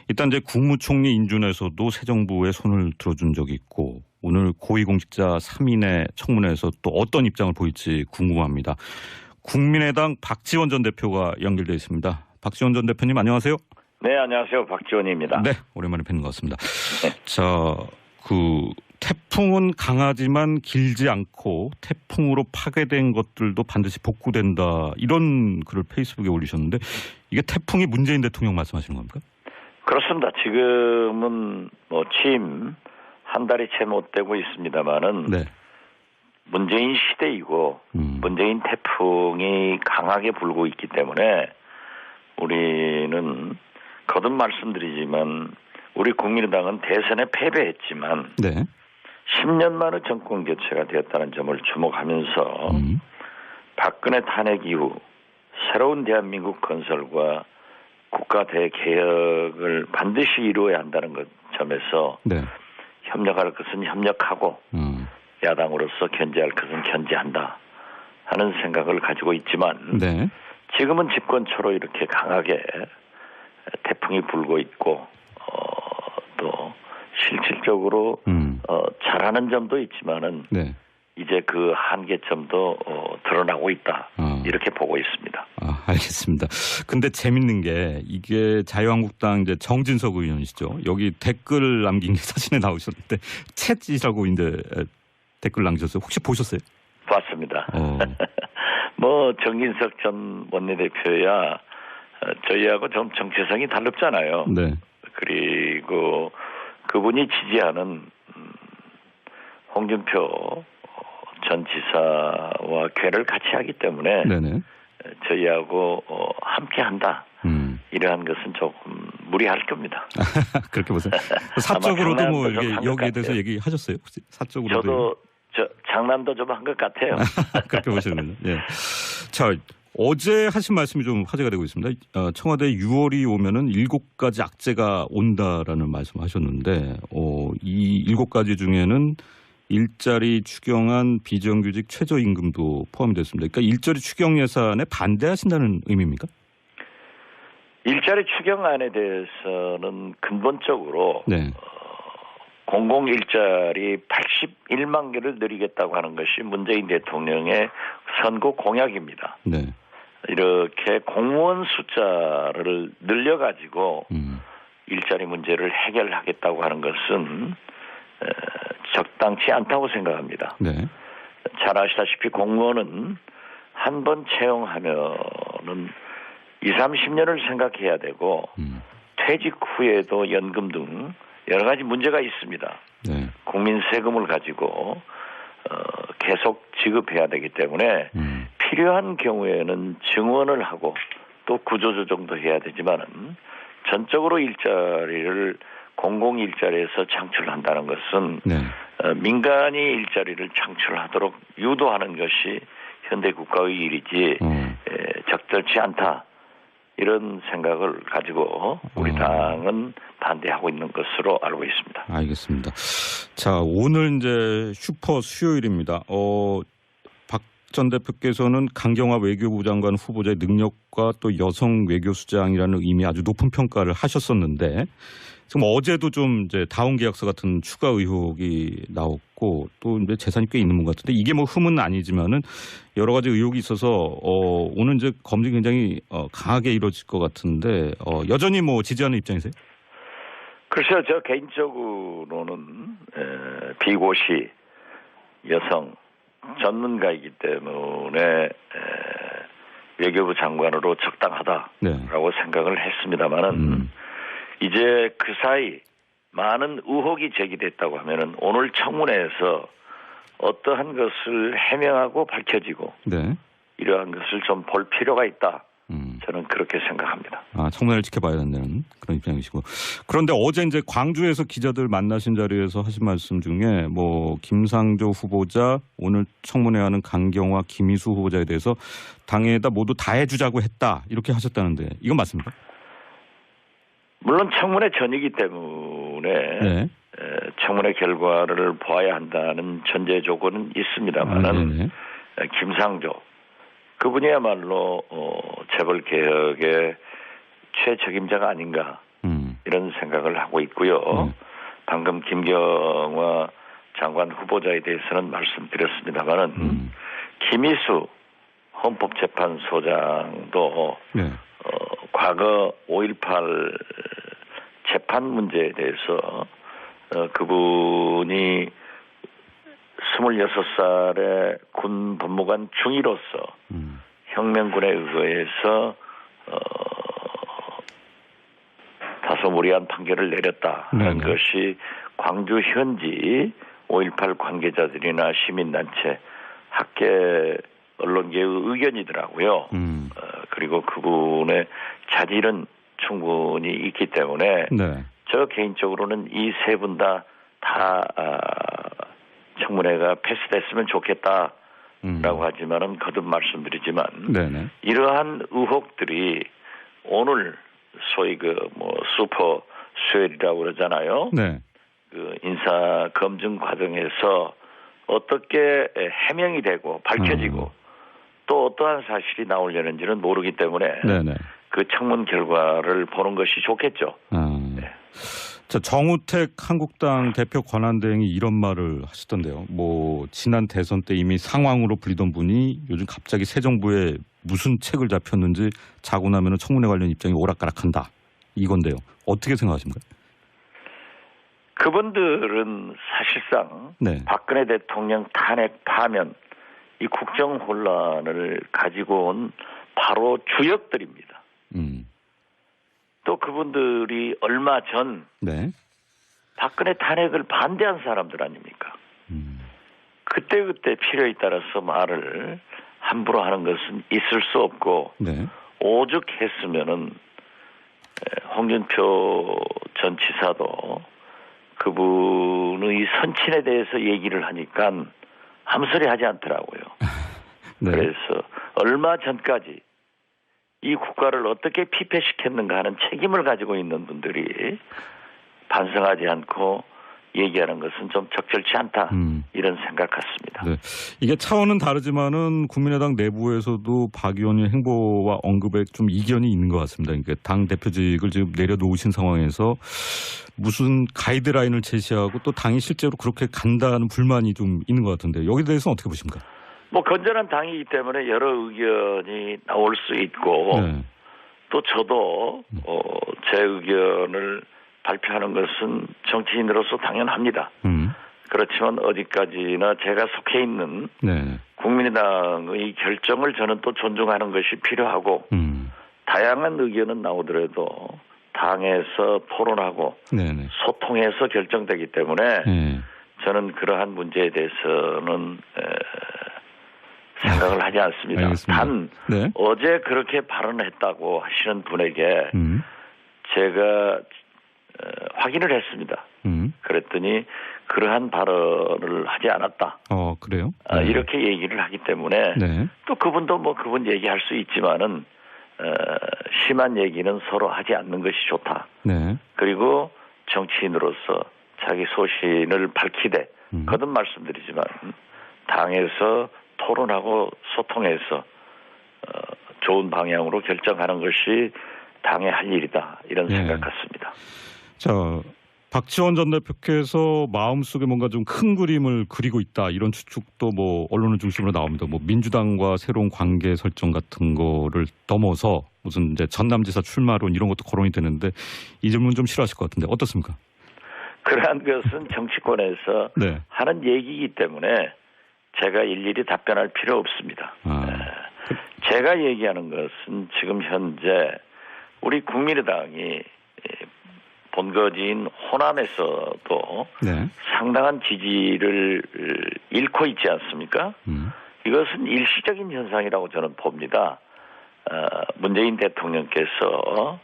일단 이제 국무총리 인준에서도 새 정부의 손을 들어준 적이 있고 오늘 고위공직자 3인의 청문회에서 또 어떤 입장을 보일지 궁금합니다. 국민의당 박지원 전 대표가 연결돼 있습니다. 박지원 전 대표님 안녕하세요. 네, 안녕하세요. 박지원입니다. 네, 오랜만에 뵙는 것 같습니다. 네. 자, 태풍은 강하지만 길지 않고 태풍으로 파괴된 것들도 반드시 복구된다. 이런 글을 페이스북에 올리셨는데 이게 태풍이 문재인 대통령 말씀하시는 겁니까? 그렇습니다. 지금은 취임 한 달이 채 못 되고 있습니다만은 네. 문재인 시대이고 문재인 태풍이 강하게 불고 있기 때문에 우리는 거듭 말씀드리지만 우리 국민의당은 대선에 패배했지만 네. 10년 만에 정권 교체가 되었다는 점을 주목하면서 박근혜 탄핵 이후 새로운 대한민국 건설과 국가 대개혁을 반드시 이루어야 한다는 점에서 네. 협력할 것은 협력하고 야당으로서 견제할 것은 견제한다 하는 생각을 가지고 있지만 네. 지금은 집권 초로 이렇게 강하게 태풍이 불고 있고 또 실질적으로 잘하는 점도 있지만은 네. 이제 그 한계점도 드러나고 있다 이렇게 보고 있습니다. 알겠습니다. 근데 재밌는 게 이게 자유한국당 이제 정진석 의원이시죠. 여기 댓글 남긴 게 사진에 나오셨는데 챗이라고 이제 댓글 남기셨어요. 혹시 보셨어요? 봤습니다. 정진석 전 원내대표야 저희하고 좀 정체성이 다릅잖아요. 네. 그리고 그분이 지지하는 홍준표 전 지사와 궤를 같이 하기 때문에 네네. 저희하고 함께한다. 이러한 것은 조금 무리할 겁니다. 그렇게 보세요. 사적으로도 뭐 여기에 대해서 얘기하셨어요? 혹시 사적으로도? 저도 장난도 좀 한 것 같아요. 그렇게 보시는군요. 예. 자, 어제 하신 말씀이 좀 화제가 되고 있습니다. 청와대 6월이 오면은 7가지 악재가 온다라는 말씀하셨는데, 이 7가지 중에는 일자리 추경안 비정규직 최저임금도 포함이 됐습니다. 그러니까 일자리 추경 예산에 반대하신다는 의미입니까? 일자리 추경안에 대해서는 근본적으로 네. 공공 일자리 81만 개를 늘리겠다고 하는 것이 문재인 대통령의 선거 공약입니다. 네. 이렇게 공무원 숫자를 늘려가지고 일자리 문제를 해결하겠다고 하는 것은 적당치 않다고 생각합니다. 네. 잘 아시다시피 공무원은 한 번 채용하면은 20, 30년을 생각해야 되고 퇴직 후에도 연금 등 여러 가지 문제가 있습니다. 네. 국민 세금을 가지고 계속 지급해야 되기 때문에 필요한 경우에는 증원을 하고 또 구조조정도 해야 되지만은 전적으로 일자리를 공공 일자리에서 창출한다는 것은 네. 민간이 일자리를 창출하도록 유도하는 것이 현대 국가의 일이지 적절치 않다. 이런 생각을 가지고 우리 당은 반대하고 있는 것으로 알고 있습니다. 알겠습니다. 자, 오늘 이제 슈퍼 수요일입니다. 박 전 대표께서는 강경화 외교부 장관 후보자의 능력과 또 여성 외교수장이라는 의미 아주 높은 평가를 하셨었는데 지금 어제도 좀 이제 다운 계약서 같은 추가 의혹이 나왔고 또 이제 재산이 꽤 있는 분 같은데 이게 뭐 흠은 아니지만은 여러 가지 의혹이 있어서 오늘 이제 검증이 굉장히 강하게 이루어질 것 같은데 여전히 뭐 지지하는 입장이세요? 글쎄요, 저 개인적으로는 비고시 여성 전문가이기 때문에 외교부 장관으로 적당하다라고 생각을 했습니다만은 이제 그 사이 많은 의혹이 제기됐다고 하면은 오늘 청문회에서 어떠한 것을 해명하고 밝혀지고 네. 이러한 것을 좀 볼 필요가 있다. 저는 그렇게 생각합니다. 청문회를 지켜봐야 된다는 그런 입장이시고. 그런데 어제 이제 광주에서 기자들 만나신 자리에서 하신 말씀 중에 뭐 김상조 후보자 오늘 청문회하는 강경화 김희수 후보자에 대해서 당에다 모두 다 해주자고 했다 이렇게 하셨다는데 이건 맞습니까? 물론 청문회 전이기 때문에 네. 청문회 결과를 보아야 한다는 전제 조건은 있습니다만은 김상조 그분이야말로 재벌 개혁의 최책임자가 아닌가 이런 생각을 하고 있고요. 방금 김경화 장관 후보자에 대해서는 말씀드렸습니다만은 김희수 헌법재판소장도 과거 5.18 재판 문제에 대해서 그분이 26살의 군 법무관 중위로서 혁명군에 의거해서 다소 무리한 판결을 내렸다는 것이 광주 현지 5.18 관계자들이나 시민단체, 학계, 언론계의 의견이더라고요. 그리고 그분의 자질은 충분히 있기 때문에 저 개인적으로는 이 세 분 다 청문회가 패스됐으면 좋겠다라고 하지만은 거듭 말씀드리지만 이러한 의혹들이 오늘 소위 슈퍼 수혈이라고 그러잖아요. 그 인사 검증 과정에서 어떻게 해명이 되고 밝혀지고 또 어떠한 사실이 나오려는지는 모르기 때문에 그 청문 결과를 보는 것이 좋겠죠. 자, 정우택 한국당 대표 권한대행이 이런 말을 하시던데요. 뭐 지난 대선 때 이미 상황으로 불리던 분이 요즘 갑자기 새 정부에 무슨 책을 잡혔는지 자고 나면은 청문회 관련 입장이 오락가락한다. 이건데요. 어떻게 생각하십니까? 그분들은 사실상 박근혜 대통령 탄핵 파면 이 국정 혼란을 가지고 온 바로 주역들입니다. 또 그분들이 얼마 전 박근혜 탄핵을 반대한 사람들 아닙니까? 그때그때 필요에 따라서 말을 함부로 하는 것은 있을 수 없고 오죽 했으면은 홍준표 전 지사도 그분의 선친에 대해서 얘기를 하니까 아무 소리 하지 않더라고요. 그래서 얼마 전까지 이 국가를 어떻게 피폐시켰는가 하는 책임을 가지고 있는 분들이 반성하지 않고 얘기하는 것은 좀 적절치 않다. 이런 생각 같습니다. 이게 차원은 다르지만은 국민의당 내부에서도 박 의원의 행보와 언급에 좀 이견이 있는 것 같습니다. 그러니까 당 대표직을 지금 내려놓으신 상황에서 무슨 가이드라인을 제시하고 또 당이 실제로 그렇게 간다는 불만이 좀 있는 것 같은데 여기에 대해서는 어떻게 보십니까? 뭐 건전한 당이기 때문에 여러 의견이 나올 수 있고 또 저도 제 의견을 발표하는 것은 정치인으로서 당연합니다. 그렇지만 어디까지나 제가 속해 있는 국민의당의 결정을 저는 또 존중하는 것이 필요하고 다양한 의견은 나오더라도 당에서 토론하고 소통해서 결정되기 때문에 저는 그러한 문제에 대해서는 생각을 하지 않습니다. 단 어제 그렇게 발언했다고 하시는 분에게 제가 확인을 했습니다. 그랬더니 그러한 발언을 하지 않았다. 그래요? 이렇게 얘기를 하기 때문에 또 그분도 뭐 그분 얘기할 수 있지만은 심한 얘기는 서로 하지 않는 것이 좋다. 그리고 정치인으로서 자기 소신을 밝히되 거듭 말씀드리지만 당에서 토론하고 소통해서 좋은 방향으로 결정하는 것이 당의 할 일이다. 이런 생각 같습니다. 자, 박지원 전 대표께서 마음속에 뭔가 좀 큰 그림을 그리고 있다. 이런 추측도 뭐 언론을 중심으로 나옵니다. 뭐 민주당과 새로운 관계 설정 같은 거를 넘어서 무슨 이제 전남지사 출마론 이런 것도 거론이 되는데 이 질문 좀 싫어하실 것 같은데 어떻습니까? 그러한 것은 정치권에서 하는 얘기이기 때문에 제가 일일이 답변할 필요 없습니다. 제가 얘기하는 것은 지금 현재 우리 국민의당이 본거지인 호남에서도 상당한 지지를 잃고 있지 않습니까? 이것은 일시적인 현상이라고 저는 봅니다. 문재인 대통령께서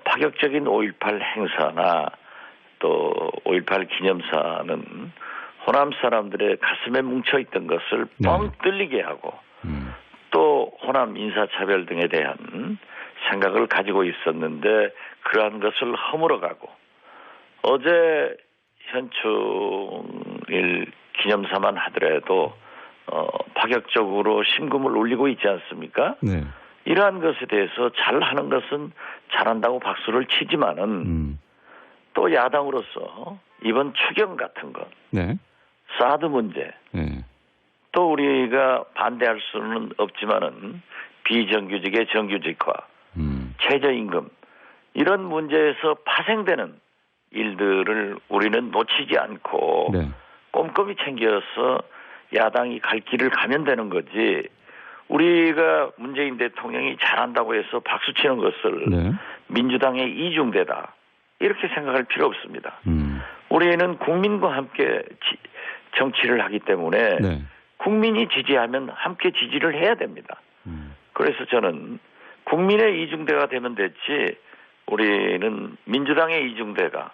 파격적인 5.18 행사나 또 5.18 기념사는 호남 사람들의 가슴에 뭉쳐있던 것을 뻥 뚫리게 하고 또 호남 인사차별 등에 대한 생각을 가지고 있었는데 그러한 것을 허물어가고 어제 현충일 기념사만 하더라도 파격적으로 심금을 울리고 있지 않습니까? 이러한 것에 대해서 잘하는 것은 잘한다고 박수를 치지만은 또 야당으로서 이번 추경 같은 것, 네. 사드 문제, 네. 또 우리가 반대할 수는 없지만은 비정규직의 정규직화, 최저임금 이런 문제에서 파생되는 일들을 우리는 놓치지 않고 네. 꼼꼼히 챙겨서 야당이 갈 길을 가면 되는 거지. 우리가 문재인 대통령이 잘한다고 해서 박수치는 것을 네. 민주당의 이중대다 이렇게 생각할 필요 없습니다. 우리는 국민과 함께 정치를 하기 때문에 네. 국민이 지지하면 함께 지지를 해야 됩니다. 그래서 저는 국민의 이중대가 되면 됐지 우리는 민주당의 이중대가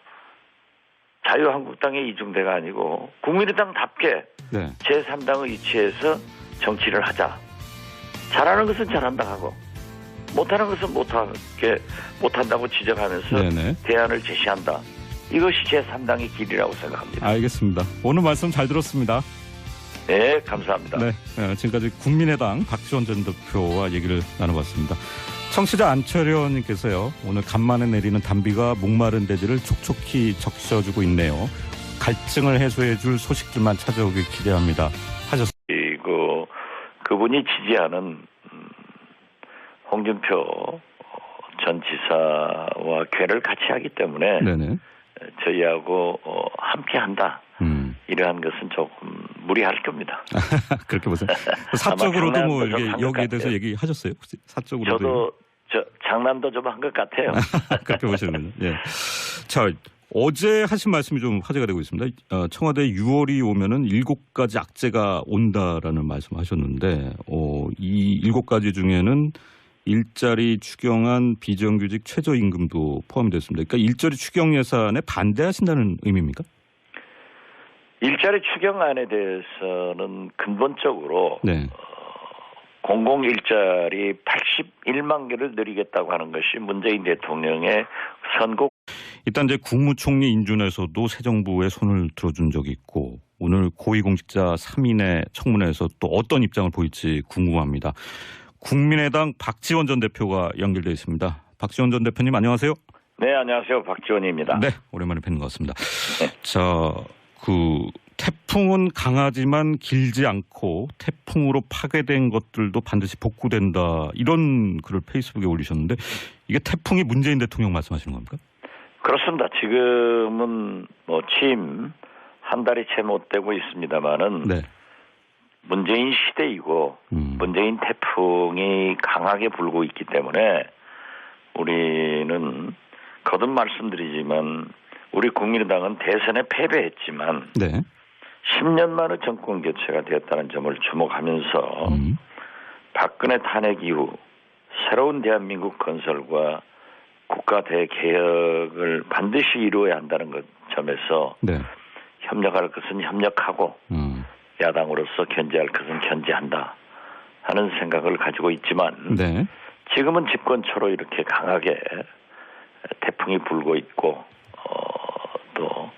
자유한국당의 이중대가 아니고 국민의당답게 네. 제3당의 위치에서 정치를 하자. 잘하는 것은 잘한다 하고 못하는 것은 못한다고 지적하면서 네네. 대안을 제시한다. 이것이 제3당의 길이라고 생각합니다. 알겠습니다. 오늘 말씀 잘 들었습니다. 네, 감사합니다. 네, 지금까지 국민의당 박지원 전 대표와 얘기를 나눠봤습니다. 청취자 안철현님께서요. 오늘 간만에 내리는 단비가 목마른 대지를 촉촉히 적셔주고 있네요. 갈증을 해소해줄 소식들만 찾아오길 기대합니다. 하셨습니다. 그리고 그분이 지지하는 홍준표 전 지사와 궤를 같이 하기 때문에 네네. 저희하고 함께한다. 이러한 것은 조금 무리할 겁니다. 그렇게 보세요. 사적으로도 뭐 여기에 대해서 얘기하셨어요? 혹시 사적으로도? 저도 장난도 좀 한 것 같아요. 그렇게 보시는 거죠. 예. 자, 어제 하신 말씀이 좀 화제가 되고 있습니다. 청와대 6월이 오면은 7가지 악재가 온다라는 말씀하셨는데, 이 7가지 중에는 일자리 추경안 비정규직 최저임금도 포함됐습니다. 그러니까 일자리 추경 예산에 반대하신다는 의미입니까? 일자리 추경안에 대해서는 근본적으로 네. 공공 일자리 81만 개를 늘리겠다고 하는 것이 문재인 대통령의 선거. 일단 이제 국무총리 인준에서도 새 정부의 손을 들어준 적이 있고 오늘 고위공직자 3인의 청문회에서 또 어떤 입장을 보일지 궁금합니다. 국민의당 박지원 전 대표가 연결되어 있습니다. 박지원 전 대표님 안녕하세요. 네, 안녕하세요. 박지원입니다. 네, 오랜만에 뵙는 것 같습니다. 네. 자, 태풍은 강하지만 길지 않고 태풍으로 파괴된 것들도 반드시 복구된다. 이런 글을 페이스북에 올리셨는데 이게 태풍이 문재인 대통령 말씀하시는 겁니까? 그렇습니다. 지금은 취임 한 달이 채 못 되고 있습니다만은 네. 문재인 시대이고 문재인 태풍이 강하게 불고 있기 때문에 우리는 거듭 말씀드리지만 우리 국민의당은 대선에 패배했지만 네. 10년 만에 정권 교체가 되었다는 점을 주목하면서 박근혜 탄핵 이후 새로운 대한민국 건설과 국가 대개혁을 반드시 이루어야 한다는 점에서 네. 협력할 것은 협력하고 야당으로서 견제할 것은 견제한다 하는 생각을 가지고 있지만 네. 지금은 집권 초로 이렇게 강하게 태풍이 불고 있고 또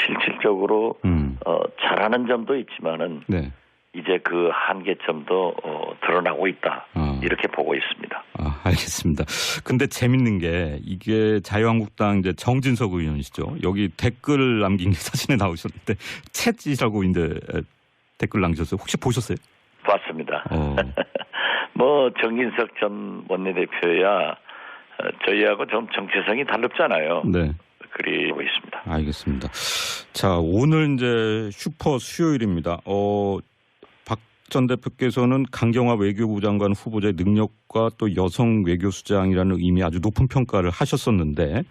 실질적으로 잘하는 점도 있지만은 네. 이제 그 한계점도 드러나고 있다 이렇게 보고 있습니다. 알겠습니다. 근데 재밌는 게 이게 자유한국당 이제 정진석 의원이시죠. 여기 댓글 남긴 게 사진에 나오셨는데 챗이라고 이제 댓글 남기셨어요. 혹시 보셨어요? 봤습니다. 정진석 전 원내대표야 저희하고 좀 정체성이 다릅잖아요. 네. 그리고 있습니다. 알겠습니다. 자, 오늘 이제 슈퍼 수요일입니다. 박 전 대표께서는 강경화 외교부 장관 후보자의 능력과 또 여성 외교수장이라는 의미 아주 높은 평가를 하셨었는데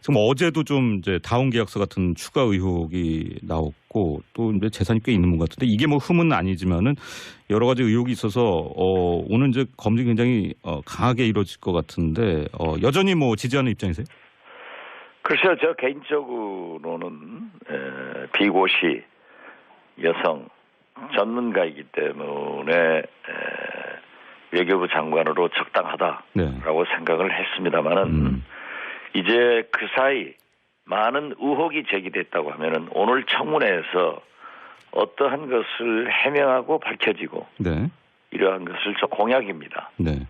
지금 어제도 좀 이제 다운 계약서 같은 추가 의혹이 나왔고 또 이제 재산이 꽤 있는 분 같은데 이게 뭐 흠은 아니지만은 여러 가지 의혹이 있어서 오늘 이제 검증이 굉장히 강하게 이루어질 것 같은데 여전히 뭐 지지하는 입장이세요? 글쎄요, 저 개인적으로는 비고시 여성 전문가이기 때문에 외교부 장관으로 적당하다라고 생각을 했습니다만은 이제 그 사이 많은 의혹이 제기됐다고 하면은 오늘 청문회에서 어떠한 것을 해명하고 밝혀지고 네. 이러한 것을 저 공약입니다. 네.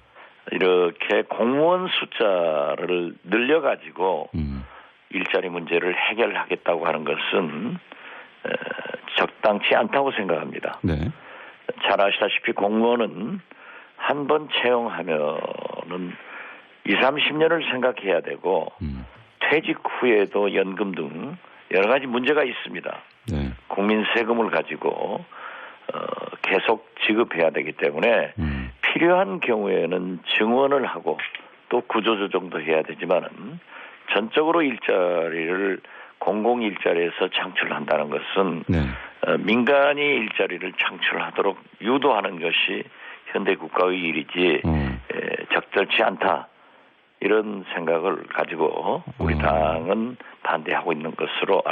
이렇게 공무원 숫자를 늘려가지고 일자리 문제를 해결하겠다고 하는 것은 적당치 않다고 생각합니다. 네. 잘 아시다시피 공무원은 한 번 채용하면은 20, 30년을 생각해야 되고 퇴직 후에도 연금 등 여러 가지 문제가 있습니다. 네. 국민 세금을 가지고 계속 지급해야 되기 때문에 필요한 경우에는 증원을 하고 또 구조조정도 해야 되지만은 전적으로 일자리를 공공 일자리에서 창출한다는 것은 네. 민간이 일자리를 창출하도록 유도하는 것이 현대 국가의 일이지 적절치 않다. 이런 생각을 가지고 우리 당은 반대하고 있는 것으로 알고